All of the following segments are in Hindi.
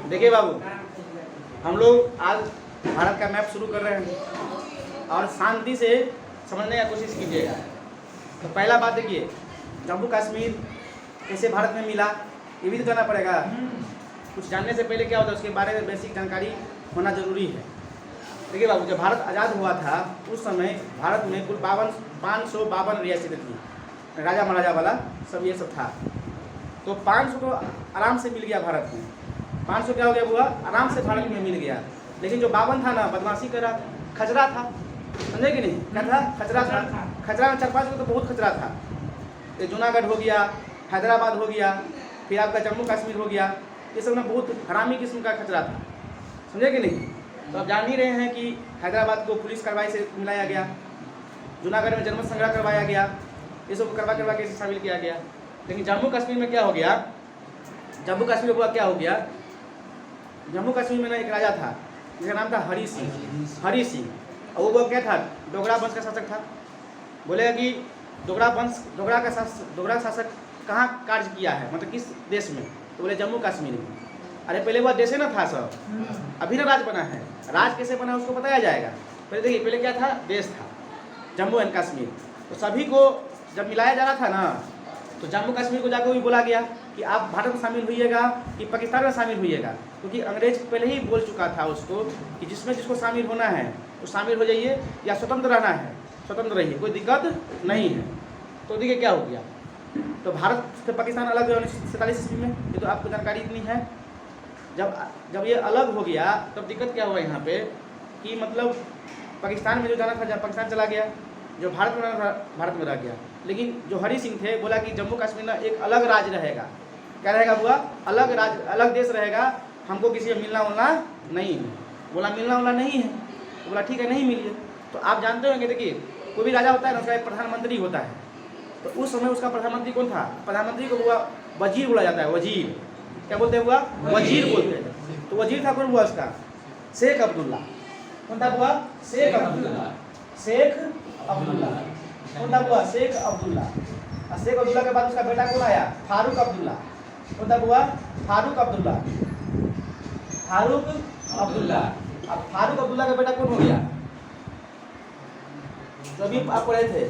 देखिए बाबू, हम लोग आज भारत का मैप शुरू कर रहे हैं और शांति से समझने का कोशिश कीजिएगा। तो पहला बात देखिए, जम्मू कश्मीर कैसे भारत में मिला ये भी तो जानना पड़ेगा। कुछ जानने से पहले क्या होता है उसके बारे में बेसिक जानकारी होना जरूरी है। देखिए बाबू, जब भारत आज़ाद हुआ था उस समय भारत में कुल 552 रियासतें थी, राजा महाराजा वाला सब ये सब था। तो 500 तो आराम से मिल गया भारत में। 500 क्या हो गया बुआ, आराम से भारत में मिल गया। लेकिन जो 52 था ना, बदमाशी कर रहा था, खचरा था, समझे कि नहीं? क्या था? खचरा था। खचरा में 4-5 को तो बहुत खचरा था। ये जूनागढ़ हो गया, हैदराबाद हो गया, फिर आपका जम्मू कश्मीर हो गया, ये सब में बहुत हरामी किस्म का खचरा था, समझे कि नहीं? तो आप जान ही रहे हैं कि हैदराबाद को पुलिस कार्रवाई से मिलाया गया, जूनागढ़ में जनमत संग्रह करवाया गया, ये सब करवा के इसे शामिल किया गया। लेकिन जम्मू कश्मीर में क्या हो गया? जम्मू कश्मीर में क्या हो गया? जम्मू कश्मीर में ना एक राजा था जिसका नाम था हरी सिंह। और वो क्या था? डोगरा वंश का शासक था। बोलेगा कि डोगरा शासक कहाँ कार्य किया है, मतलब किस देश में? तो बोले जम्मू कश्मीर में। अरे पहले वह देश ना था सब, अभी ना राज बना है। राज कैसे बना उसको बताया जाएगा। पहले देखिए, पहले क्या था? देश था जम्मू एंड कश्मीर। तो सभी को जब मिलाया जा रहा था ना, तो जम्मू कश्मीर को जाकर भी बोला गया कि आप भारत में शामिल होइएगा कि पाकिस्तान में शामिल होइएगा, क्योंकि अंग्रेज पहले ही बोल चुका था उसको कि जिसको शामिल होना है तो शामिल हो जाइए, या स्वतंत्र रहना है स्वतंत्र रहिए, कोई दिक्कत नहीं है। तो देखिए क्या हो गया, तो भारत से पाकिस्तान अलग हुआ 1947 ईस्वी में। ये तो आपको जानकारी इतनी है। जब ये अलग हो गया तब दिक्कत क्या हुआ यहाँ पे कि मतलब पाकिस्तान में जो जाना था पाकिस्तान चला गया, जो भारत में रहना था भारत में रह गया। लेकिन जो हरी सिंह थे बोला कि जम्मू कश्मीर ना एक अलग राज्य रहेगा। क्या रहेगा बुआ? अलग राज्य, अलग देश रहेगा, हमको किसी से मिलना उलना नहीं है। बोला मिलना उलना नहीं है, तो बोला ठीक है नहीं मिलिए। तो आप जानते होंगे, देखिए कोई भी राजा होता है ना, उसका एक प्रधानमंत्री होता है। तो उस समय उसका प्रधानमंत्री कौन था? प्रधानमंत्री को हुआ वजीर बोला जाता है। वजीर क्या बोलते हैं हुआ? वजीर बोलते हैं। तो वजीर था कौन हुआ उसका? शेख अब्दुल्ला। कौन था हुआ? शेख अब्दुल्ला। शेख अब्दुल्ला कौन था हुआ? शेख अब्दुल्ला। और शेख अब्दुल्ला के बाद उसका बेटा कौन आया? फारूक अब्दुल्ला। कौन था हुआ? फारूक अब्दुल्ला। फारूक अब्दुल्ला। अब फारूक अब्दुल्ला का बेटा कौन हो गया? जो अभी आप पढ़े थे,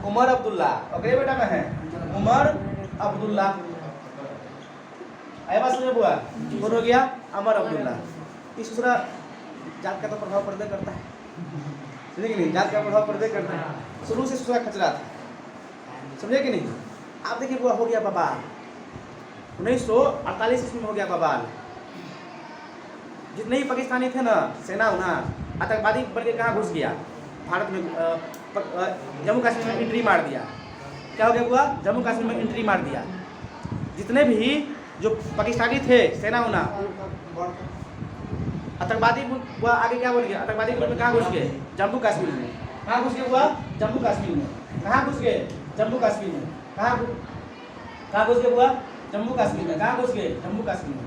उमर अब्दुल्ला। और कितने बेटा में है? उमर अब्दुल्ला। आया बात समझ बुआ? कौन हो गया? उमर अब्दुल्ला। इस दूसरा जात का तो प्रभाव पड़ता करता है, समझे कि नहीं? जात का प्रभाव पड़ता करता है। शुरू से दूसरा खचरा था, समझे कि नहीं? आप देखिए बुआ, हो गया बवाल 1948 ईस्वी में हो गया बवाल। जितने ही पाकिस्तानी थे ना, सेना उना आतंकवादी बन के कहाँ घुस गया? भारत में जम्मू कश्मीर में एंट्री मार दिया। क्या हो गया बुआ? जम्मू कश्मीर में एंट्री मार दिया। जितने भी जो पाकिस्तानी थे सेना उना आतंकवादी बुआ आगे क्या बोल गया? आतंकवादी में कहाँ घुस गए? जम्मू कश्मीर में। कहाँ घुस गए बुआ? जम्मू कश्मीर में। कहाँ घुस गए? जम्मू कश्मीर में। कहाँ घुस गए बुआ? जम्मू कश्मीर में। कहाँ घुस गए? जम्मू कश्मीर में।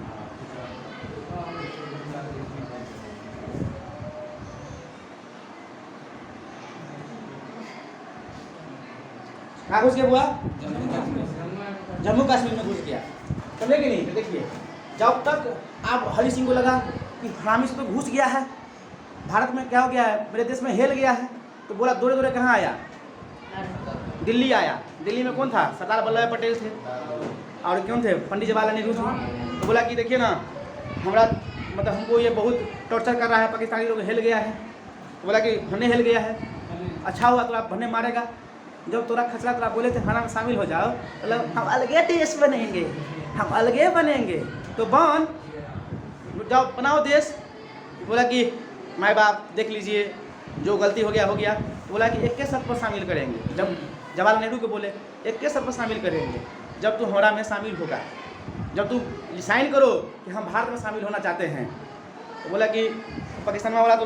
कहाँ घुस गया बुआ? जम्मू कश्मीर में घुस गया, समझे कि नहीं? तो देखिए, जब तक आप हरी सिंह को लगा कि हरामी से तो घुस गया है भारत में, क्या हो गया है, मेरे देश में हेल गया है, तो बोला दौड़े दौड़े कहाँ आया? दिल्ली आया। दिल्ली में कौन था? सरदार वल्लभ भाई पटेल थे। और कौन थे? पंडित जवाहरलाल नेहरू थे। तो बोला कि देखिए ना, हमारा मतलब हमको ये बहुत टॉर्चर कर रहा है, पाकिस्तानी लोग हेल गया है। तो बोला कि भन्ने हेल गया है, अच्छा हुआ तो आप भन्ने मारेगा। जब तोरा खचरा तोरा बोले थे खाना में शामिल हो जाओ, मतलब हम अलगे देश बनेंगे, हम अलगे बनेंगे। तो बन जाओ, बनाओ देश। बोला कि माँ बाप देख लीजिए, जो गलती हो गया हो गया। तो बोला कि 21 शर्त पर शामिल करेंगे। जब जवाहरलाल नेहरू को बोले 21 शर्त पर शामिल करेंगे, जब तू हमारा में शामिल होगा, जब तू साइन करो कि हम भारत में शामिल होना चाहते हैं। तो बोला कि पाकिस्तान वाला तो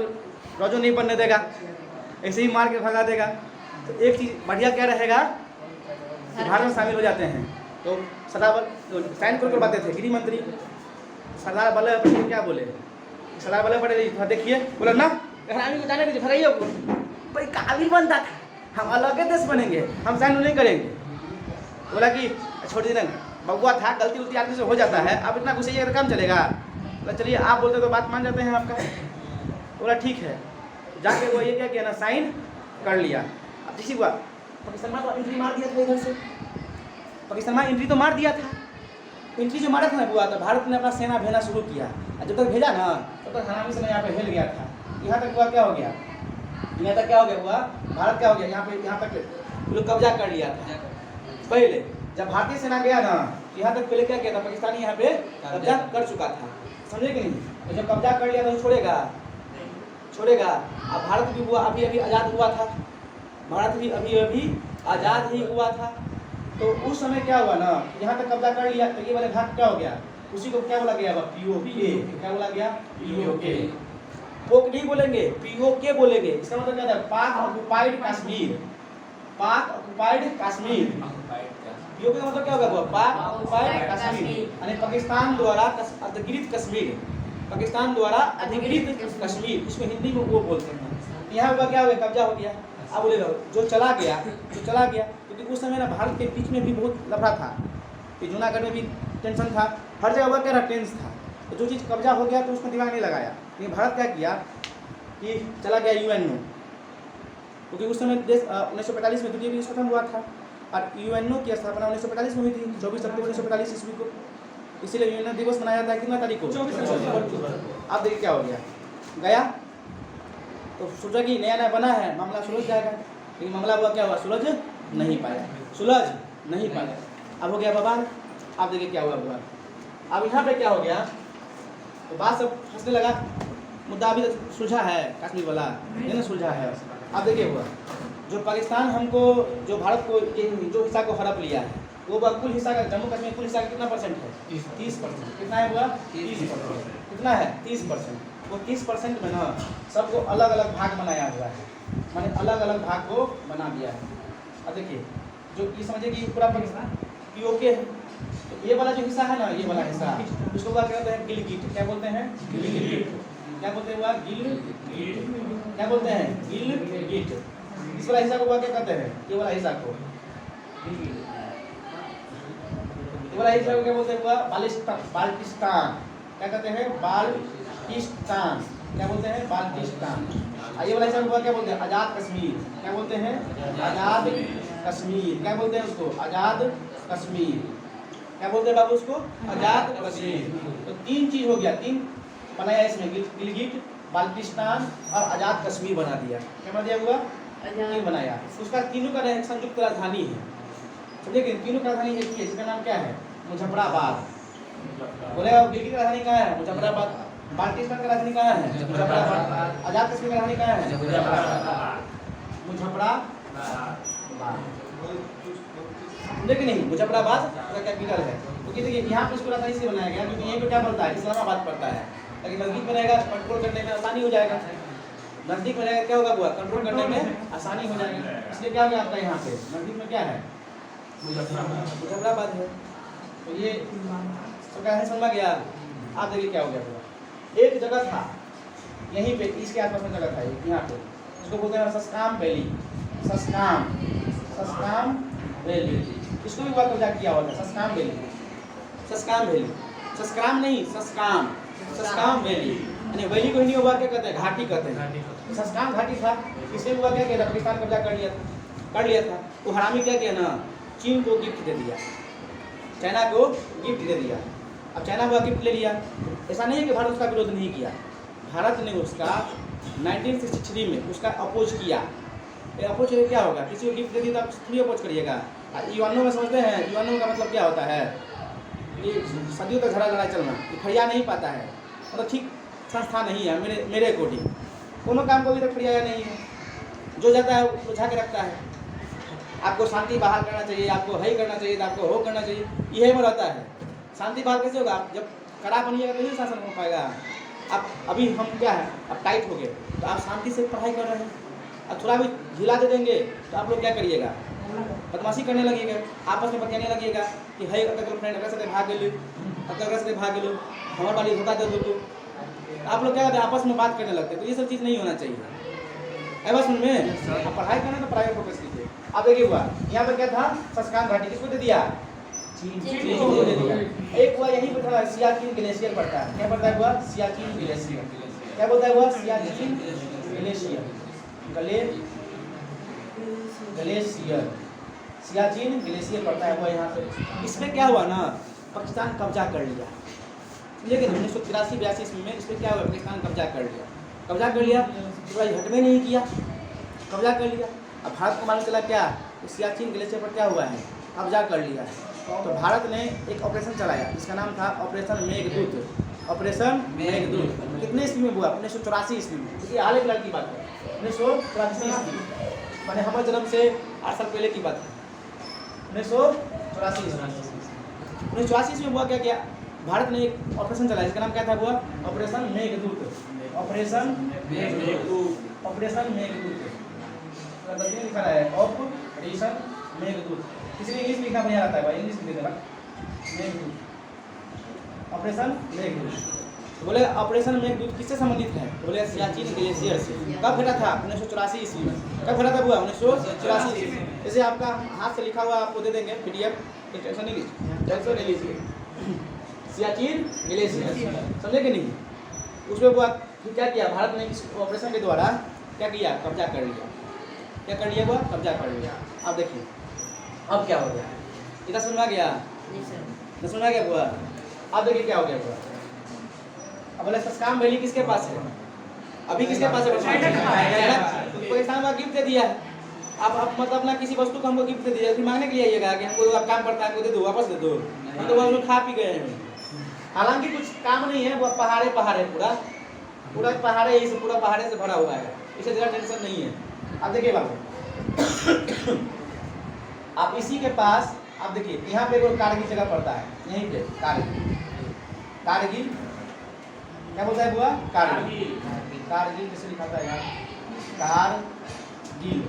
रोजो नहीं बनने देगा, ऐसे ही मार के भगा देगा। तो एक चीज़ बढ़िया क्या रहेगा कि भारत में शामिल हो जाते हैं। तो सरदार साइन कर बातें थे गृह मंत्री सरदार वल्लभ भाई पटेल क्या बोले? सरदार वल्लभ भाई पटेल देखिए, बोला ना आर्मी को जाने दीजिए, भगाइए भाई, काबिल बनता था, हम अलग देश बनेंगे, हम साइन नहीं करेंगे। बोला कि छोड़ दीजिए, बउआ था, गलती उलती आदमी से हो जाता है, अब इतना घुसैया काम चलेगा? बोला चलिए आप बोलते तो बात मान जाते हैं आपका। बोला ठीक है, जाके वो ये क्या किया ना, साइन कर लिया। अब किसी हुआ पाकिस्तान में तो एंट्री मार दिया था इधर से, पाकिस्तान में एंट्री तो मार दिया था। एंट्री जो मारा था ना हुआ था, भारत ने अपना सेना भेजना शुरू किया, और जब तक भेजा ना तब तक हरामी सेना यहाँ पे हिल गया था। यहाँ तक हुआ क्या हो गया, यहाँ तक क्या हो गया हुआ, भारत क्या हो गया, यहाँ तक लोग कब्जा कर लिया था। पहले जब भारतीय सेना गया ना, यहाँ तक पहले क्या किया था, पाकिस्तानी यहाँ पे कब्जा कर चुका था, समझे कि नहीं। तो जब कब्जा कर लिया तो छोड़ेगा। अब भारत भी हुआ अभी अभी आज़ाद हुआ था, भारत भी अभी अभी आज़ाद ही हुआ था। तो उस समय क्या हुआ ना, यहाँ तक कब्जा कर लिया, तो ये वाले भाग क्या हो गया, उसी को क्या बोला गया, POK। क्या बोला गया, POK। पोक नहीं बोलेंगे, POK बोलेंगे। इसका मतलब क्या था, पाक ऑक्युपाइड कश्मीर। पाक ऑक्युपाइड कश्मीर, POK का मतलब क्या होगा, पाक ऑक्युपाइड कश्मीर, यानी पाकिस्तान द्वारा अधिकृत कश्मीर, पाकिस्तान द्वारा अधिकृत कश्मीर, इसको हिंदी में वो बोलते हैं। यहाँ हुआ क्या हो गया, कब्जा हो गया। अब बोलेगा जो चला गया, क्योंकि उस समय ना भारत के बीच में भी बहुत लफड़ा था, कि जूनागढ़ में भी टेंशन था, हर जगह क्या था, टेंस था। तो जो चीज़ कब्जा हो गया तो उसको दिमाग नहीं लगाया। लेकिन भारत क्या किया कि चला गया UNO, क्योंकि उस समय देश 1945 में द्वितीय विश्व खत्म हुआ था, और UNO की स्थापना 1945 में हुई थी, 24 अक्टूबर 1945 ईस्वी को। इसीलिए UNO दिवस मनाया जाता है कितना तारीख को, 24 अक्टूबर। अब देखिए क्या हो गया, तो सोचा कि नया बना है, मामला सुलझ जाएगा, लेकिन मामला हुआ क्या हुआ, सुलझ नहीं पाया। अब हो गया बवाल। अब देखिए क्या हुआ। अब यहाँ पे क्या हो गया, तो बात सब फंसने लगा। मुद्दा अभी तक सुलझा है, कश्मीर वाला नहीं ना सुलझा है। अब देखिए हुआ, जो पाकिस्तान हमको, जो भारत को जो हिस्सा को हड़प लिया है, वो कुल हिस्सा का, जम्मू कश्मीर कुल हिस्सा का कितना परसेंट है, 30%। कितना है हुआ, 30%। कितना है, 30%। वो 30% में ना सबको अलग अलग भाग बनाया हुआ है, माने अलग अलग भाग को बना दिया है। अब देखिए, जो ये समझिए कि पूरा पाकिस्तान POK है, तो ये वाला जो हिस्सा है ना, ये वाला हिस्सा, उसको क्या कहते हैं, गिलगिट। क्या बोलते हैं, गिलगिट। क्या बोलते हैं, हुआ गिलगिट। क्या बोलते हैं, गिलगिट। इस वाला हिस्सा को क्या कहते हैं, ये वाला हिस्सा को, ये वाला हिस्सा को क्या बोलते हैं, हुआ बाल्टिस्तान। क्या कहते हैं, बाल्टिस्तान। क्या बोलते हैं, बाल्टिस्तान। ये वाला हिस्सा को क्या बोलते हैं, आज़ाद कश्मीर। क्या बोलते हैं, आज़ाद कश्मीर। क्या बोलते हैं उसको, आज़ाद कश्मीर। क्या बोलते हैं बाबू उसको, आज़ाद कश्मीर। तो 3 चीज़ हो गया, 3 बनाया इसमें, गिलगिट, बाल्टिस्तान और आज़ाद कश्मीर बना दिया। क्या बना दिया हुआ, 3 बनाया। उसका तीनों का संयुक्त राजधानी है, समझे कि तीनों का राजधानी एक ही है, जिसका नाम क्या है, मुजफ्फराबाद। बोले गिलगिट की राजधानी कहाँ है, मुजफ्फराबाद। बाल्टिस्तान की राजधानी कहाँ है, मुजफ्फराबाद। आज़ाद कश्मीर की राजधानी कहाँ है, मुजफ्फराबाद। देखिए नहीं, मुजफ्फराबाद का कैपिटल है, क्योंकि देखिए यहाँ पे इसको राजधानी से बनाया गया, क्योंकि यहीं पे क्या पड़ता है, इस्लामाबाद पड़ता है। लेकिन नज़दीक में रहेगा, कंट्रोल करने में आसानी हो जाएगा। नज़दीक में रहेगा क्या होगा, बुआ कंट्रोल करने में आसानी हो जाएगी। इसलिए क्या हो गया आपका यहाँ पे नज़दीक में क्या है, मुजफ्फराबाद है। तो ये तो क्या है, समझ गया। आप देखिए क्या हो गया पूरा, एक जगह था यहीं पे, इसके आसपास में जगह था यहाँ पे, इसको बोलते हैं सस्काम वैली। सस्काम वैली, इसको भी हुआ कब्जा किया हुआ था, सस्काम वैली। सस्काम नहीं, सस्काम वैली, यानी वैली को हिंदी में हुआ क्या कहते हैं, घाटी कहते हैं। सस्काम घाटी था, इसमें हुआ क्या किया, पाकिस्तान कब्जा कर लिया था। वो हरामी क्या किया ना, चीन को गिफ्ट दे दिया, चाइना को गिफ्ट दे दिया। अब चाइना हुआ गिफ्ट ले लिया, ऐसा नहीं है कि भारत उसका विरोध नहीं किया, भारत ने उसका 1963 में उसका अपोज किया। अपोज करके क्या होगा, किसी को गिफ्ट दे दिया तो आप थोड़ी अपोज करिएगा। यूएनओ में समझते हैं, यूएनओ का मतलब क्या होता है, ये सदियों तक झगड़ा लड़ाई चलना, ये फरिया नहीं पाता है, मतलब ठीक संस्था नहीं है मेरे अकॉर्डिंग। कोनो काम को अभी तक फरियाया नहीं है, जो जाता है उलझा के रखता है। आपको शांति बहाल करना चाहिए, आपको हई करना चाहिए, आपको हो करना चाहिए, यही में रहता है। शांति बहाल कैसे होगा, जब कड़ा बनिएगा तो शासन हो पाएगा। अब अभी हम क्या है, अब टाइट हो गए, तो आप शांति से पढ़ाई कर रहे हैं, अब थोड़ा भी ढीला दे देंगे तो आप लोग क्या करिएगा, बदमाशी करने लगेगा, आपस में बतियाने लगेगा कि है गर्लफ्रेंड अगर से भाग गए, हमारे वाली धोखा दे दो, आप लोग क्या करते हैं, आपस में बात करने लगते हैं। तो ये सब चीज़ नहीं होना चाहिए। बस उनमें आप पढ़ाई करना तो पढ़ाई फोकस कीजिए। अब देखिए हुआ यहाँ पे क्या था, सस्काम घाटी, किसको दे दिया, दे दिया। एक हुआ यही पता है सियाचिन ग्लेशियर पड़ता है, क्या पड़ता है हुआ सियाचिन ग्लेशियर, क्या बोलता है हुआ Siachen glacier, glacier Siachen glacier पड़ता है हुआ यहाँ पे। इसमें क्या हुआ ना, पाकिस्तान कब्जा कर लिया, लेकिन 1983-82 ईस्वी में इस पर क्या हुआ, पाकिस्तान कब्जा कर लिया, कब्जा कर लिया तो भाई हटवे नहीं किया, कब्जा कर लिया। अब भारत को मालूम चला क्या सियाचिन ग्लेशियर पर क्या हुआ है, कब्जा कर लिया है, तो भारत ने एक ऑपरेशन चलाया जिसका नाम था ऑपरेशन मेघदूत। ऑपरेशन मेघदूत कितने ईस्वी में हुआ, 1984 ईस्वी में, क्योंकि हाल एक लड़की बात है 1984 ईस्वी, मैंने हमारे जन्म से 8 साल पहले की बात है, 1984 ईस्वी में हुआ क्या किया, भारत ने एक ऑपरेशन चलाया जिसका नाम क्या था हुआ operation Meghdoot. Operation Meghdoot, operation Meghdoot गलती में लिखा है ऑपरेशन मेघदूत, किसी ने इंग्लिश लिखना बढ़िया आता है भाई, इंग्लिश लिख देना मेघदूत, ऑपरेशन मेघदूत। तो बोले ऑपरेशन मेघदूत किससे संबंधित है, तो बोले सियाचिन ग्लेशियर से। कब घटा था 1984 ईस्वी में, कब घटा था हुआ 1984 ईस्वी में। जैसे आपका हाथ से लिखा हुआ आपको दे देंगे PDF, टेंशन नहीं लीजिए, सियाचिन ग्लेशियर, समझे कि नहीं। उसमें हुआ फिर क्या किया, भारत ने इस ऑपरेशन के द्वारा क्या किया, कब्जा कर लिया, क्या कर लिया हुआ कब्जा कर लिया। अब देखिए अब क्या हो गया, इतना समझ में आ गया, नहीं समझ में आ गया हुआ। अब देखिए क्या हो गया हुआ, अब बोले सस्काम वैली किसके पास है, अभी किसके पास है, पाकिस्तान को गिफ्ट दे दिया। अब मतलब अपना किसी वस्तु को हमको गिफ्ट दे दिया, फिर मांगने के लिए आइएगा कि हमको आप काम पड़ता है हमको दे दो, वापस दे दो, तो वो लोग खा पी गए हैं। हालांकि कुछ काम नहीं है, वो पहाड़े पहाड़े पूरा पहाड़े, यही से पूरा पहाड़े से भरा हुआ है, इसे ज़्यादा टेंशन नहीं है। अब देखिए बाबू आप इसी के पास, आप देखिए यहाँ पे कोई कारगिल जगह पड़ता है, यहीं पे कारगिल, कारगिल क्या बोलता है बुआ, कारगिल, कारगिल कैसे लिखाता है यार, कारगिल,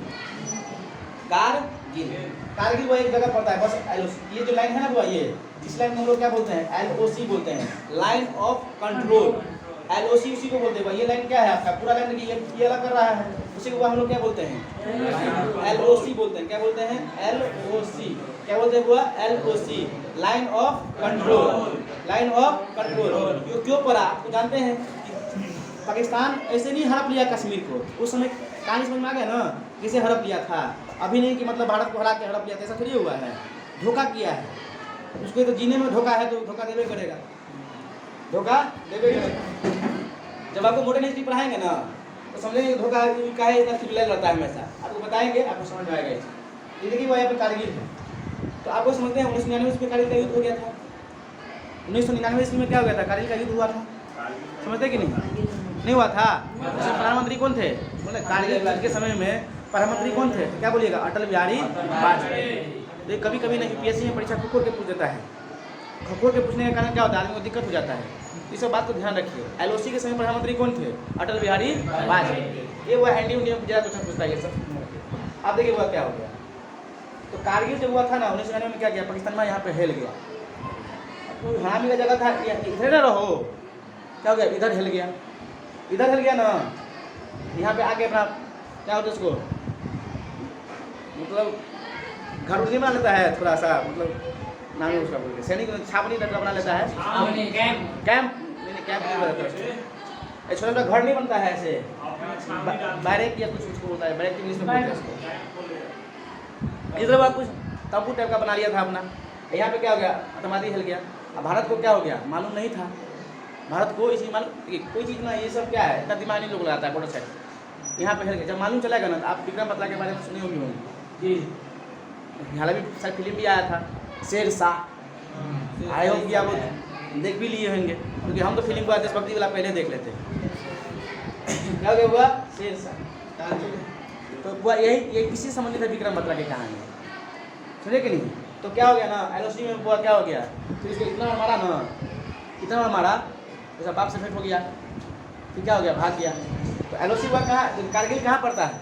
कारगिल, कारगिल वो एक जगह पड़ता है बस LOC। ये जो लाइन है ना बुआ, ये इस लाइन में हम लोग क्या बोलते हैं, LOC बोलते हैं, लाइन ऑफ कंट्रोल, LOC उसी को बोलते हैं। ये लाइन क्या है आपका, पूरा लाइन ये अलग कर रहा है, उसी को हम लोग क्या बोलते हैं, LOC बोलते हैं, क्या बोलते हैं, LOC, क्या बोलते हैं बुआ, LOC, line of control, line of control. क्यों पड़ा आपको जानते हैं, पाकिस्तान ऐसे नहीं हड़प लिया कश्मीर को, उस समय कहानी समझ में आ गया ना, किसे हड़प लिया था, अभी नहीं कि मतलब भारत को हरा के हड़प लिया था, ऐसा थोड़ी हुआ है, धोखा किया है उसको, तो जीने में धोखा है तो धोखा देवे करेगा, धोखा देवे करेगा। जब आपको मॉडर्न हिस्ट्री पढ़ाएंगे ना तो समझेंगे धोखा का है, इतना चिल्ला रहता है हमेशा, आपको बताएंगे आपको समझ में आएगा। ये देखिए वो यहाँ पे कारगिल है, तो आपको समझते हैं 1999 में कारगिल का युद्ध हो गया था, 1999 ईस्वी में क्या हो गया था, कारगिल का युद्ध हुआ था, समझते कि नहीं हुआ था। प्रधानमंत्री कौन थे, बोले कारगिल युद्ध के समय में प्रधानमंत्री कौन थे, तो क्या बोलिएगा, अटल बिहारी वाजपेयी। कभी कभी ना UPSC में परीक्षा खोल के पूछ देता है, खोल के पूछने के कारण क्या होता है, आदमी को दिक्कत हो जाता है, इस सब बात को ध्यान रखिए। LOC के समय प्रधानमंत्री कौन थे, अटल बिहारी वाजपेयी। ये वो एंटी इंडियन ज़्यादा क्वेश्चन पूछता है ये सब। आप देखिए हुआ क्या हो गया, तो कारगिल जब हुआ था ना 1999 में क्या किया, पाकिस्तान में यहाँ पे हिल गया, हरामी का जगह था, इधर ना रहो, क्या हो गया, इधर हिल गया, इधर हिल गया ना, यहाँ पे आके अपना क्या होता है उसको, मतलब घर उर्जी बना लेता है थोड़ा सा, मतलब नाम है उसका बोल के सैनिक छावनी टाइप का बना लेता है, कैंप नहीं रहता है, छोटा छोटा घर नहीं बनता है ऐसे, बैरक या कुछ उसको होता है, बैरक इंग्लिश में बोलते हैं उसको। इधर बात कुछ तंबू टाइप का बना लिया था अपना, यहाँ पे क्या हो गया, आतंकवादी हिल गया। अब भारत को क्या हो गया मालूम नहीं था, भारत को इसी मालूम कोई चीज़ ना, ये सब क्या है इतना दिमाग नहीं लोग लगाता है, बॉर्डर साइड यहाँ पे हिल गया। जब मालूम चलेगा ना, आप विक्रम बत्रा के बारे में सुनी होंगी जी, हालांकि शायद फिल्म भी आया था शेरशाह, आए होंगे आप देख भी लिए होंगे, क्योंकि हम तो फिल्म को देशभक्ति वाला पहले देख लेते क्या हो गया हुआ शेरशाह, तो हुआ यही इसी संबंधित है विक्रम बत्रा की कहानी, समझे कि नहीं। तो क्या हो गया ना, LOC में हुआ क्या हो गया, फिर इसको इतना मारा ना, इतना मारा जैसा बाप से भेंट हो गया, फिर क्या हो गया, भाग गया। तो LOC हुआ कहाँ, कारगिल कहाँ पड़ता है,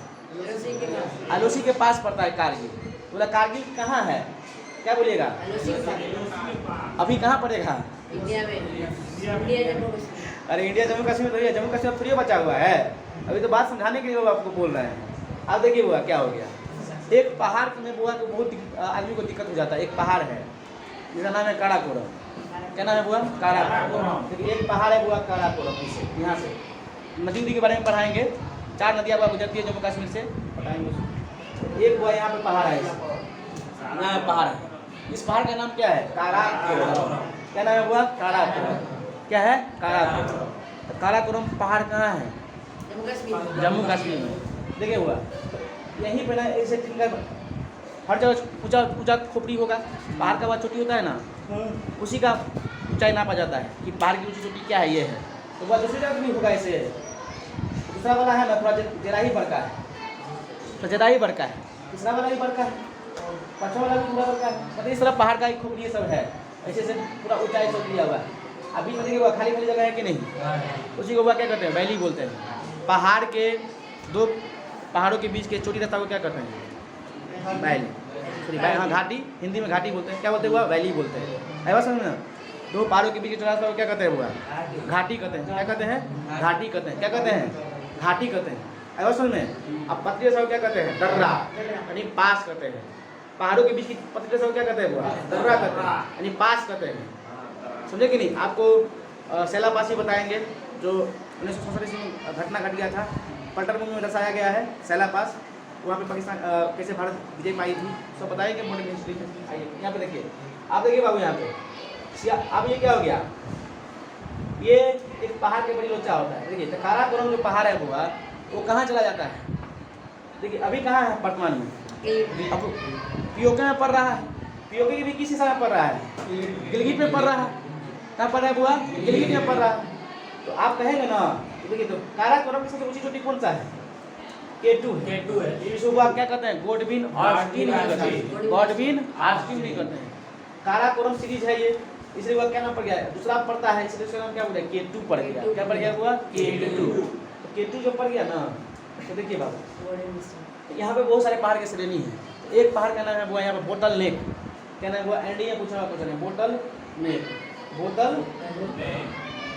LOC के पास पड़ता है कारगिल। बोला कारगिल कहाँ है, क्या बोलिएगा, अभी कहाँ पड़ेगा, इंडिया में, अरे इंडिया जम्मू कश्मीर तो है, जम्मू कश्मीर थोड़ी बचा हुआ है, अभी तो बात समझाने के लिए वो आपको बोल रहे हैं। अब देखिए हुआ क्या हो गया, एक पहाड़ में बुआ तो बहुत आदमी को दिक्कत हो जाता है, एक पहाड़ है, जिसका नाम है काराकोरम। क्या नाम है बुआ? काराकोरम। देखिए एक पहाड़ है बुआ काराकोरम, इसे यहाँ से नदी के बारे में पढ़ाएंगे। 4 नदियाँ बुआ गुजरती है जम्मू कश्मीर से, बताएंगे। एक बुआ यहाँ पे पहाड़ है, यहाँ पहाड़ है। इस पहाड़ का नाम क्या है? काराकोरम। क्या नाम है बुआ? काराकोरम। क्या है? काराकोरम। काराकोरम पहाड़ कहाँ है? जम्मू कश्मीर। जम्मू कश्मीर में। देखिए हुआ यहीं पे ना ऐसे फिंगर, हर जगह ऊंचा ऊंचा खोपड़ी होगा। पहाड़ का बाद चोटी होता है ना, उसी का ऊंचाई नापा जाता है कि पहाड़ की ऊंची चोटी क्या है, ये है। तो वह दूसरी जगह भी होगा ऐसे। दूसरा वाला है ना थोड़ा जरा ही बड़का है, तो जरा ही बड़का है। तीसरा वाला ही बड़का है, पाँचवा वाला भी पूरा बड़का है। मतलब इस तरह पहाड़ का एक खोपड़ी सब है, ऐसे से पूरा ऊंचाई सब दिया हुआ है। अभी तो देखिए खाली खाली जगह है कि नहीं, उसी को वह क्या कहते हैं? वैली बोलते हैं। पहाड़ के दो पहाड़ों के बीच के चोटी रास्ता को क्या कहते हैं? वैली। सॉरी हाँ, घाटी, हिंदी में घाटी बोलते हैं। क्या बोलते हुआ? वैली बोलते हैं। है बात समझ ना? दो पहाड़ों के बीच के रास्ता को क्या कहते हैं हुआ? घाटी कहते हैं। क्या कहते हैं? घाटी कहते हैं। क्या कहते हैं? घाटी कहते हैं। है बात समझ में? अब पतली रास्ता को क्या कहते हैं? दर्रा, यानी पास कहते हैं। पहाड़ों के बीच की पतली रास्ता को क्या कहते हैं हुआ? दर्रा कहते हैं, यानी पास कहते हैं। समझे कि नहीं? आपको सैलापासी बताएंगे, जो 1947 में घटना घट गया था, पल्टर मूवी में दर्शाया गया है। सैला पास, वहाँ पे पाकिस्तान कैसे भारत विजय पाई थी, सब बताएंगे मॉडर्न हिस्ट्री में। आइए यहाँ पे देखिए, आप देखिए बाबू यहाँ पे अब ये क्या हो गया? ये एक पहाड़ के बड़ी लोचा होता है। देखिए काराकोरम जो पहाड़ है बुआ, वो कहाँ चला जाता है? देखिए अभी कहाँ है वर्तमान में? अब पीओके में पड़ रहा है। पीओके की भी किस हिसाब में पड़ रहा है? गिलगित में पड़ रहा है। कहाँ पड़ रहा है बुआ? गिलगित में पड़ रहा है। तो आप कहेंगे ना, देखिए तो काराकोरम की सबसे ऊंची चोटी कौन सा है? K2 है। इसको आप क्या कहते हैं? गॉडविन ऑस्टिन भी कहते हैं। गॉडविन ऑस्टिन भी कहते हैं। काराकोरम सीरीज है ये, इसलिए वह क्या नाम पड़ गया है? दूसरा पड़ता है, इसलिए उसका नाम क्या बोले? K2 पड़ गया। क्या पड़ गया हुआ? K2। तो K2 जो पड़ गया ना, तो देखिए बाबू यहाँ पे बहुत सारे पहाड़ के श्रेणी है। एक पहाड़ का नाम है वो यहाँ पे बोटल नेक। क्या नाम है वो? एनडीए पूछा है बोटल नेक। बोतल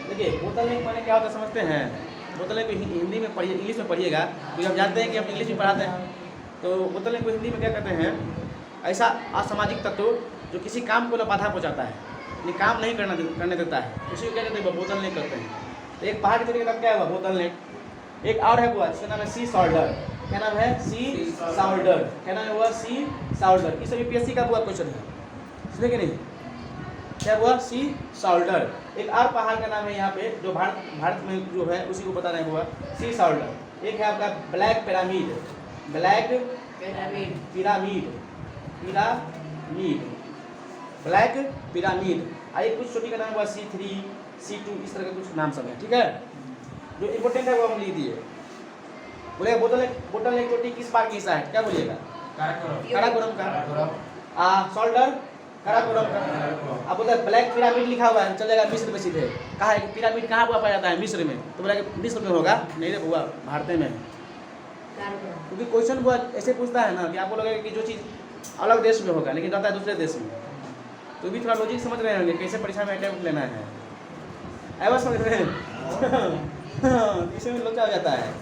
देखिए बोतल नेक माने क्या होता है समझते हैं? बोतल नेक को हिंदी में पढ़िए, इंग्लिश में पढ़िएगा, क्योंकि हम जानते हैं कि हम इंग्लिश में पढ़ाते हैं। तो बोतल नेक को हिंदी में क्या कहते हैं? ऐसा असामाजिक तत्व जो किसी काम को बाधा पहुँचाता है, यानी काम नहीं करने देता है, उसी को क्या कहते हैं? बोतल नेक करते हैं। तो एक पहाड़ की चोटी का नाम क्या हुआ? बोतल नेक। एक और है बुआ, जिसका नाम है सी शोल्डर। क्या नाम है? सी शोल्डर। क्या नाम है हुआ? सी शोल्डर। इस यूपीएससी का बुआ क्वेश्चन है, इसलिए कि नहीं? क्या हुआ? सी शोल्डर। एक और पहाड़ का नाम है यहाँ पे, जो भारत में जो है उसी को बता रहे हुआ सी शोल्डर। एक है आपका black pyramid. Black pyramid, black pyramid. आइए कुछ चोटी का नाम हुआ C3, C2, इस तरह के कुछ नाम सब है। ठीक है, जो इम्पोर्टेंट है वो हम लिख दिए। बोले बोतल नेक चोटी किस पहाड़ की हिस्सा है? क्या बोलिएगा? काराकोरम का। शोल्डर काराकोरम का। अब बोलते ब्लैक पिरामिड लिखा हुआ है, चल जाएगा मिस्र में सीधे। कहा है कि पिरामिड कहाँ पाया जाता है? मिस्र में। तो बोला कि मिस्र में होगा, नहीं रे बुआ भारत में है। क्योंकि क्वेश्चन बुआ ऐसे पूछता है ना कि आपको लगेगा कि जो चीज़ अलग देश में होगा लेकिन रहता है दूसरे देश में। तो भी थोड़ा लॉजिक समझ रहे होंगे कैसे परीक्षा में अटेम्प्ट लेना है। ऐसा समझ रहे हैं? इसमें लोचा हो जाता है।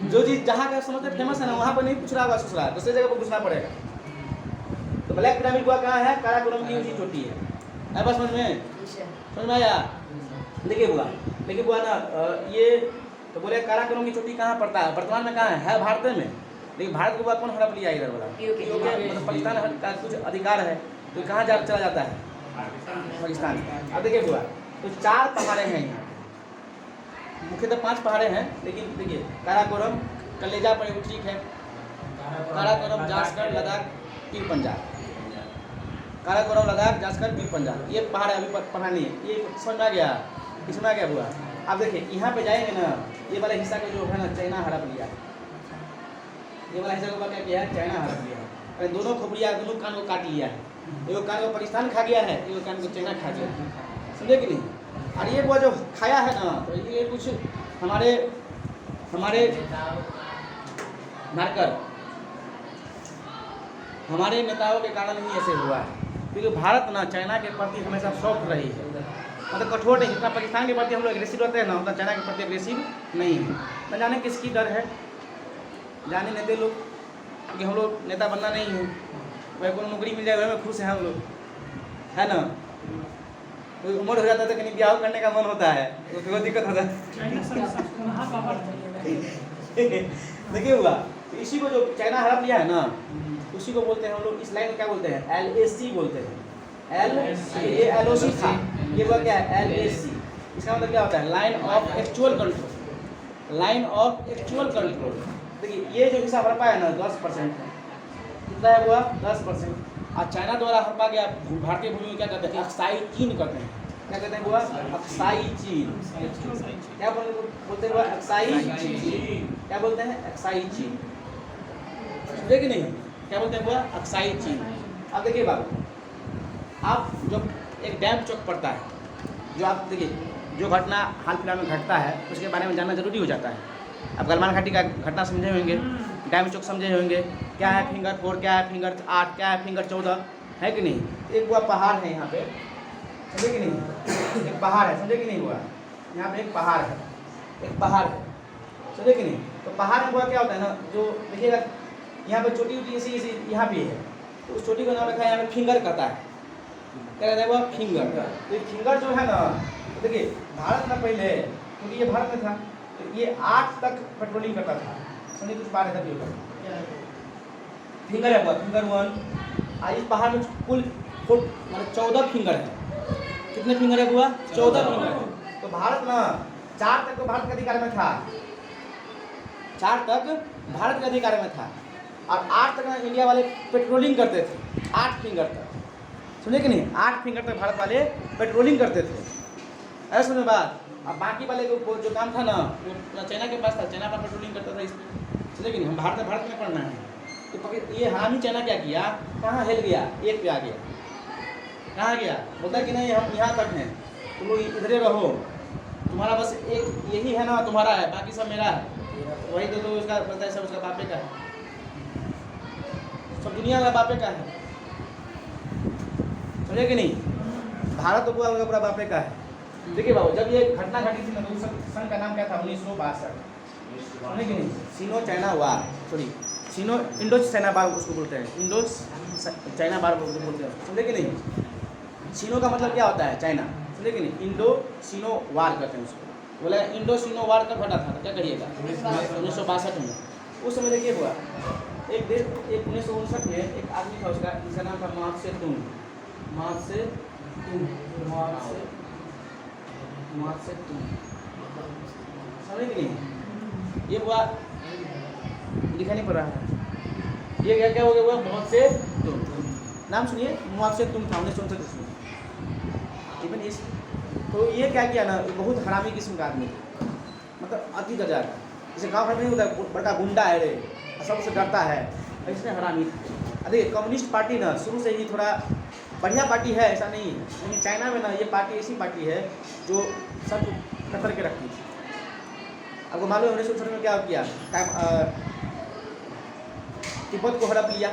जो चीज़ जहाँ का समझते फेमस है ना, वहाँ पर नहीं पूछ रहा होगा, सोच रहा है दूसरी जगह पर पूछना पड़ेगा। तो ब्लैक पिरामिड बुआ कहाँ है? काराकोरम की ऊंची चोटी है। बस समझ में आया? देखिए बुआ ना ये तो बोले काराकोरम की चोटी कहाँ पड़ता है? वर्तमान में कहाँ है? भारत में। लेकिन भारत के बाद कौन हड़प लिया इधर वाला? मतलब पाकिस्तान का कुछ अधिकार है, तो कहाँ चला जाता है? पाकिस्तान। अब देखिए बुआ, तो 4 पहाड़े हैं यहाँ, मुख्यतः 5 पहाड़े हैं, लेकिन देखिए काराकोरम, कलेजा पर ठीक है, काराकोरम, जास्कर, लद्दाख, पीर पंजाब। काराकोरम, लद्दाख, जास्कर, पीर पंजाब, ये पहाड़ अभी पढ़ा नहीं है। ये समझ में आ गया? इसमें आ गया बुआ? आप देखिए यहाँ पे जाएंगे ना, ये वाला हिस्सा को जो है ना चाइना हड़प लिया है। ये वाला हिस्सा को क्या किया है? चाइना हड़प लिया है। अरे दोनों खोपड़िया, दोनों कान को काट लिया है। एक कान को पाकिस्तान खा गया है, एक कान को चाइना खा गया है। समझे कि नहीं? और ये वो जो खाया है ना, तो ये कुछ हमारे मार्कर, हमारे नेताओं के कारण ही ऐसे हुआ है। क्योंकि भारत ना चाइना के प्रति हमेशा सॉफ्ट रही है, मतलब कठोर नहीं। जितना पाकिस्तान के प्रति हम लोग एग्रेसिव रहते हैं ना, उतना चाइना के प्रति एग्रेसिव नहीं है। न जाने किसकी डर है, जाने नेता लोग, क्योंकि हम लोग नेता बनना नहीं है, वह को नौकरी मिल जाए वह में खुश हैं हम लोग, है ना। कोई उम्र हो जाता है तो कहीं ब्याह करने का मन होता है तो बहुत दिक्कत होता है। देखिए हुआ तो इसी को जो चाइना हड़प लिया है ना, उसी को बोलते हैं हम लोग, इस लाइन को क्या बोलते हैं, LAC बोलते हैं। ये LOC था, ये हुआ क्या है, LAC। इसका मतलब क्या होता है, line of actual control. Line of actual control. देखिए ये जो हिस्सा हड़पा है ना 10% है, कितना है हुआ 10%। और चाइना द्वारा हड़पा गया भारतीय भूमि में क्या कहते हैं, अक्साई चीन कहते हैं। क्या कहते हैं हुआ, अक्साई चीन। क्या बोलते हैं हुआ, अक्साई चीन। क्या बोलते हैं, अक्साई चीन। समझे कि नहीं, क्या बोलते हैं हुआ, अक्साई चीन। अब देखिए बाबू, आप जब एक डैम चौक पड़ता है, जो आप देखिए जो घटना हाल फिलहाल में घटता है उसके बारे में जानना जरूरी हो जाता है। आप गलमान घाटी का घटना समझे होंगे, डैम चौक समझे होंगे, क्या है फिंगर 4, क्या है फिंगर 8, क्या है फिंगर 14, है कि नहीं। एक हुआ पहाड़ है यहाँ पे, समझे कि नहीं, एक पहाड़ है, समझे कि नहीं हुआ, यहाँ पे एक पहाड़ है, एक पहाड़ है, समझे कि नहीं। तो पहाड़ में हुआ क्या होता है ना, जो देखिएगा यहाँ पे छोटी छोटी ऐसी ऐसी यहाँ भी है, तो उस छोटी का नाम रखा है यहाँ पे फिंगर कहता है। क्या कहता है वो, फिंगर। तो ये फिंगर जो है ना, तो देखिए भारत में पहले, क्योंकि ये भारत में था तो ये 8 तक पेट्रोलिंग करता था, समझे कुछ बात है तब फिंगर है, फिंगर 1। इस पहाड़ में कुल मतलब 14 फिंगर है। कितने फिंगर है हुआ, 14 फिंगर है। तो भारत ना 4 तक तो भारत के अधिकार में था, 4 तक भारत के अधिकार में था, और 8 तक ना इंडिया वाले पेट्रोलिंग करते थे, 8 फिंगर तक, सुनिए कि नहीं, 8 फिंगर तक भारत वाले पेट्रोलिंग करते थे। ऐसा सुने बात। अब बाकी वाले जो काम था ना वो चाइना के पास था, चाइना पर पेट्रोलिंग करता था इसमें, सुनिए कि नहीं, हम भारत में पढ़ना है। तो ये हरामी चाइना क्या किया, कहाँ हिल गया, एक पे आ गया, कहाँ गया, बोलता कि नहीं हम यहाँ तक हैं, तुम लोग इधरे रहो, तुम्हारा बस एक यही है ना तुम्हारा है, बाकी सब मेरा है। वही तो उसका बोलता है सब उसका बापे का है, सब दुनिया का बापे का है, समझे कि नहीं। भारत तो पूरा बापे का है। देखिए बाबू, जब ये घटना घटी थी ना तो उस सन का नाम क्या था, 1962, समझे कि नहीं, सीनो चाइना वार, सॉरी सीनो इंडो चाइना वार उसको बोलते हैं, इंडो चाइना वार बोलते हैं, समझे कि नहीं। सीनो का मतलब क्या होता है, चाइना, समझे कि नहीं, इंडो सीनो वार कहते हैं उसको। बोला इंडो सीनो वार कब घटा था, क्या करिएगा, 1962 में। उस समय देखिए हुआ एक देश, एक 1959 में एक आदमी था, उसका नाम था माओ से तुंग, समझे कि नहीं। ये हुआ लिखा नहीं पड़ रहा है, ये क्या क्या हो गया हुआ, मौत से तुम, नाम सुनिए, मौत से तुम था 1959 में। इवन इस तो ये क्या किया ना, बहुत हरामी किस्म का आदमी था, मतलब अति दर्जा का, जैसे गाँव भर में नहीं होता बड़का गुंडा है रे, सबसे डरता है, इसमें हरामी था। देखिए कम्युनिस्ट पार्टी ना शुरू से ही थोड़ा बढ़िया पार्टी है, ऐसा नहीं है, लेकिन चाइना में ना ये पार्टी ऐसी पार्टी है जो सब कतर के रखती थी। आपको मालूम है 1960 में क्या किया, तिब्बत को हड़प लिया,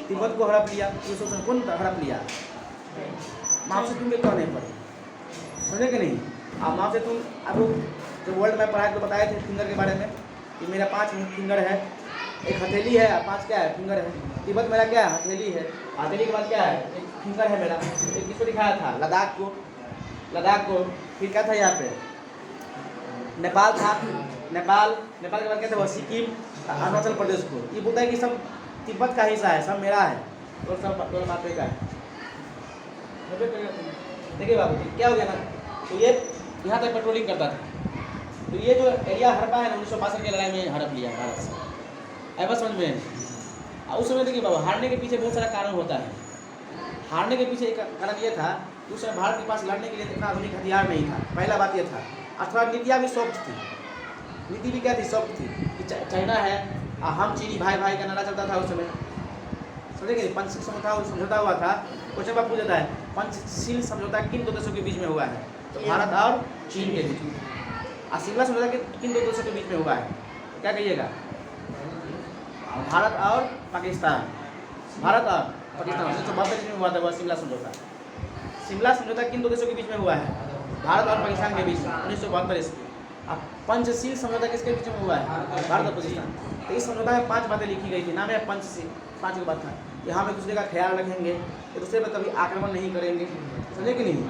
तिब्बत को हड़प लिया, 1960 कौन हड़प लिया, माओ से तुम के कहने पर, समझे कि नहीं। अब माओ से तुम, अब जो वर्ल्ड में पढ़ाए तो बताए थे फिंगर के बारे में कि मेरा 5 फिंगर है, एक हथेली है, 5 क्या है, फिंगर है। तिब्बत मेरा क्या है, हथेली है, हथेली के बाद क्या है, एक फिंगर है मेरा। एक किसको दिखाया था, लद्दाख को, फिर क्या था यहाँ पे, नेपाल था, नेपाल के बाद क्या था, सिक्किम, अरुणाचल प्रदेश को। ये बोलता है कि सब तिब्बत का हिस्सा है, सब मेरा है, और सब बापे का है। देखिए बाबू क्या हो गया ना, तो ये यहाँ तक पेट्रोलिंग करता था। तो ये जो एरिया हड़पा है ना 1962 की लड़ाई में हड़प लिया भारत से, है बस समझ में। उस समय देखिए बाबा, हारने के पीछे बहुत सारा कारण होता है। हारने के पीछे एक कारण ये था कि उस समय भारत के पास लड़ने के लिए इतना आधुनिक हथियार नहीं था, पहला बात ये था। और थोड़ा नीतियाँ भी सॉफ्ट थी, नीति भी क्या थी, सॉफ्ट थी कि चाइना है हम चीनी भाई का नारा चलता था उस समय, समझे कि पंचशील समझौता हुआ था। क्वेश्चन पर पूछा है पंचशील समझौता किन 2 देशों के बीच में हुआ है, तो भारत और चीन के बीच में। और शिमला समझौता किन 2 देशों के बीच में हुआ है, क्या कहिएगा, भारत और पाकिस्तान, भारत और पाकिस्तान 1972 में हुआ था वह शिमला समझौता। शिमला समझौता किन 2 देशों के बीच में हुआ है, भारत और पाकिस्तान के बीच में 1972 ईस्वी। अब पंचशील समझौता किसके बीच में हुआ है, भारत और पाकिस्तान। तो इस समझौता में 5 बातें लिखी गई थी, नाम है पंचशील, 5 की बात था। यहाँ पे एक दूसरे का ख्याल रखेंगे, एक दूसरे पर कभी आक्रमण नहीं करेंगे, समझे कि नहीं,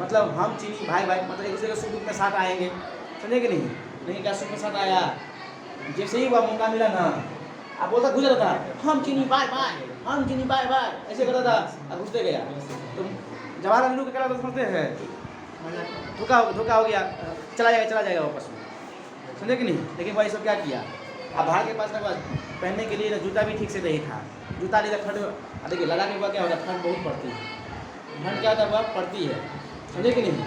मतलब हम चीनी भाई भाई मतलब एक दूसरे के सुख दुख में साथ आएंगे, समझे कि नहीं? लेकिन क्या सुख में साथ आया? जैसे ही वह मौका मिला ना, आप बोलता घुस जाता था, हम चीनी बाय बाय, हम चीनी बाय बाय, ऐसे करता था और घुसते गया। तो जवाहरलाल नेहरू का क्या समझते हैं, धोखा हो गया, चला जाएगा वापस में, समझे कि नहीं? लेकिन भाई सब क्या किया, अब भारत के पास ना पहनने के लिए ना जूता भी ठीक से नहीं था, जूता नहीं था, ठंड देखिए लगा के हुआ क्या होता, ठंड बहुत पड़ती है, ठंड क्या होता है वह पड़ती है, समझे कि नहीं?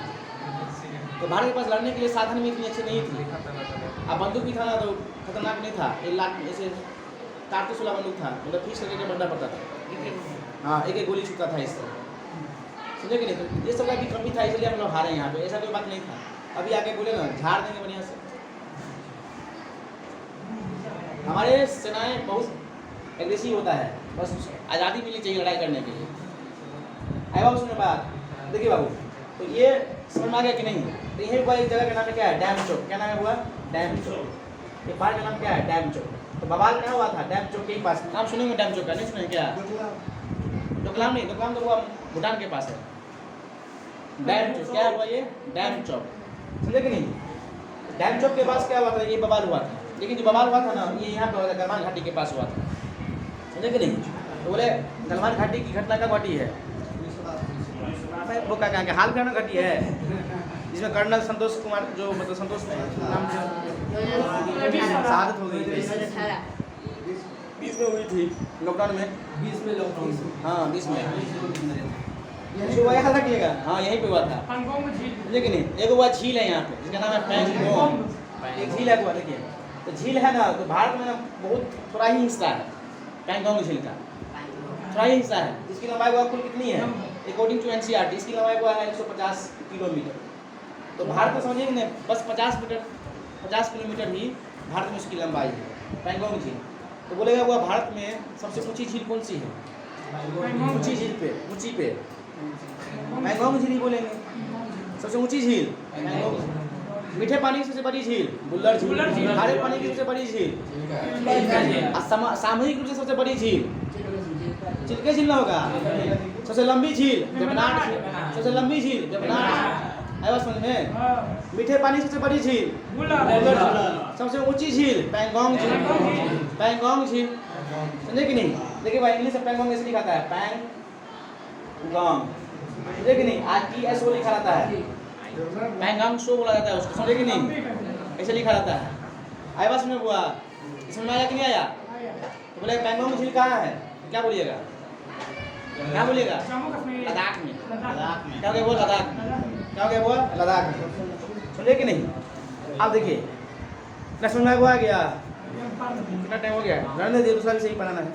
तो भारत के पास लड़ने के लिए साधन भी इतनी अच्छी नहीं थी। अब बंदूक भी था ना तो खतरनाक नहीं था, एक लाख ऐसे कारतूस वाला बंदूक था, मतलब फिक्स करके बनना पड़ता था, हाँ एक गोली छूटता था इससे, समझे कि नहीं? तो ये सब का भी कमी था, इसलिए हम लोग हारे यहाँ पे, ऐसा कोई बात नहीं था। अभी आके बोले ना झाड़ देंगे बढ़िया से। हमारे सेनाएं बहुत एग्रेसिव होता है, बस आज़ादी मिलनी चाहिए लड़ाई करने के लिए। आए बाबू सुनने बात, देखिए बाबू, तो ये समझ में आ गया कि नहीं? तो यही हुआ, एक जगह का नाम है क्या है, डैम चौक। क्या नाम हुआ? डैम चौक। एक पार्क का नाम क्या है? डैम चौक। तो बवाल क्या हुआ था डैम चौक के पास? नाम सुनेंगे डैम चौक का? नहीं सुनेंगे क्या? डोकलाम नहीं, डोकलाम तो हुआ भूटान के पास है। डैम चौक क्या हुआ? ये डैम चौक, समझे कि नहीं? डैम चौक के पास क्या हुआ था? ये बवाल हुआ था। लेकिन जो बवाल हुआ था ना, ये यहाँ पे हुआ था, गलवान घाटी के पास हुआ था, समझे कि नहीं? तो बोले गलवान घाटी की घटना कब घटी है? वो क्या कहेंगे, हाल फिलहाल में घटी है, जिसमें कर्नल संतोष कुमार, जो मतलब संतोष नाम से शहादत हो गई थी, 20 में हुई थी, लॉकडाउन में, 20 में लॉकडाउन, हाँ 20 में हुआ, याद रखिएगा। हाँ यहीं पे हुआ था, लेकिन नहीं, एक हुआ झील है यहाँ पे जिसका नाम है पैंगोंग, एक झील है हुआ, देखिए तो झील है ना, तो भारत में ना बहुत थोड़ा ही हिस्सा है पैंगोंग झील का, थोड़ा ही हिस्सा है, जिसकी लंबाई हुआ कुल कितनी है? अकॉर्डिंग टू NCERT इसकी लंबाई हुआ है 150 किलोमीटर। तो भारत में समझिए कि बस 50 किलोमीटर ही भारत में उसकी लंबाई है, पैंगोंग झील। तो बोलेगा वो भारत में सबसे ऊंची झील कौन सी है? ऊंची झील पे, ऊंची पे पैंगोंग झील ही बोलेंगे, सबसे ऊंची झील। मीठे पानी की सबसे बड़ी झील बुल्लर झील, खारे पानी की सबसे बड़ी झील, सामूहिक रूप से सबसे बड़ी झील चिल्के झील ना होगा, सबसे लंबी झील वेम्बनाड झील, सबसे लंबी झील वेम्बनाड। आया समझ में? मीठे पानी सबसे बड़ी झील बुल्लर झील, सबसे ऊंची झील पैंगोंग झील, पैंगोंग झील, समझे कि नहीं? देखिए भाई इंग्लिश में पैंगोंग ऐसे लिखा है, पैंगोंग, समझे कि नहीं? RTSO लिखा रहता है, पैंगोंग शो बोला जाता है उसको, समझे कि नहीं? ऐसे लिखा रहता है। आया बात समझ में हुआ? समझ में आया कि नहीं आया? तो बोले पैंगोंग झील कहाँ है? क्या बोलिएगा? क्या बोलिएगा? लद्दाख में। क्या हो गया वो? लद्दाख में। क्या हो गया वो? लद्दाख में, समझे कि नहीं? अब देखिए क्या समझ में आ गया? कितना टाइम हो गया? रहने दे, दूसरा भी सही पढ़ाना है।